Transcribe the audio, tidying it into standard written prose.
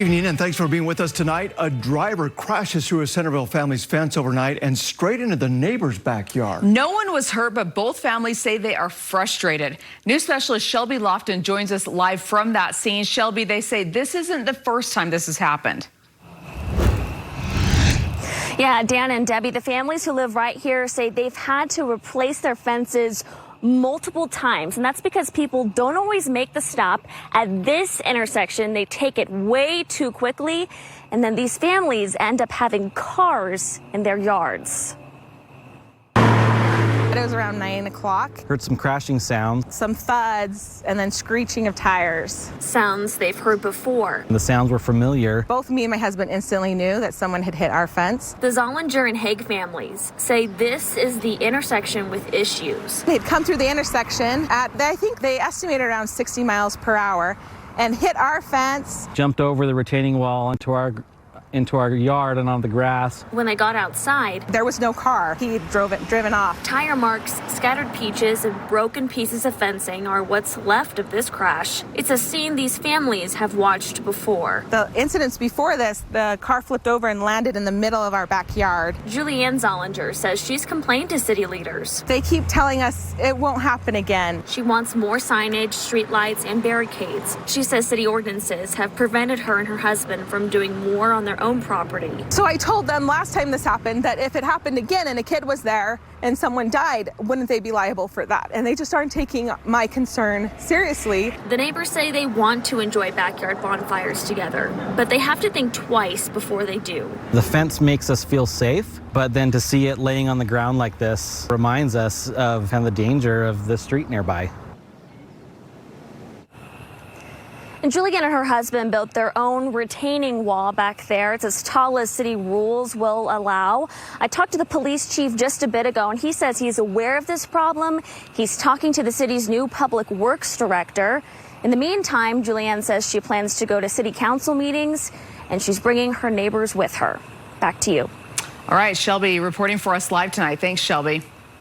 Evening, and thanks for being with us tonight. A driver crashes through a Centerville family's fence overnight and straight into the neighbor's backyard. No one was hurt, but both families say they are frustrated. News specialist Shelby Lofton joins us live from that scene. Shelby, they say this isn't the first time this has happened. Yeah, Dan and Debbie, the families who live right here say they've had to replace their fences multiple times, and that's because people don't always make the stop at this intersection. They take it way too quickly, and then these families end up having cars in their yards. It was around 9 o'clock. Heard some crashing sounds. Some thuds and then screeching of tires. Sounds they've heard before. The sounds were familiar. Both me and my husband instantly knew that someone had hit our fence. The Zollinger and Haig families say this is the intersection with issues. They'd come through the intersection at, I think they estimated around 60 miles per hour and hit our fence. Jumped over the retaining wall into our yard and on the grass. When they got outside, there was no car. He driven off. Tire marks, scattered peaches, and broken pieces of fencing are what's left of this crash. It's a scene these families have watched before. The incidents before this, the car flipped over and landed in the middle of our backyard. Julianne Zollinger says she's complained to city leaders. They keep telling us it won't happen again. She wants more signage, streetlights, and barricades. She says city ordinances have prevented her and her husband from doing more on their own property. So I told them last time this happened that if it happened again and a kid was there and someone died, wouldn't they be liable for that? And they just aren't taking my concern seriously. The neighbors say they want to enjoy backyard bonfires together, but they have to think twice before they do. The fence makes us feel safe, but then to see it laying on the ground like this reminds us of kind of the danger of the street nearby. And Julianne and her husband built their own retaining wall back there. It's as tall as city rules will allow. I talked to the police chief just a bit ago, and he says he's aware of this problem. He's talking to the city's new public works director. In the meantime, Julianne says she plans to go to city council meetings, and she's bringing her neighbors with her. Back to you. All right, Shelby reporting for us live tonight. Thanks, Shelby.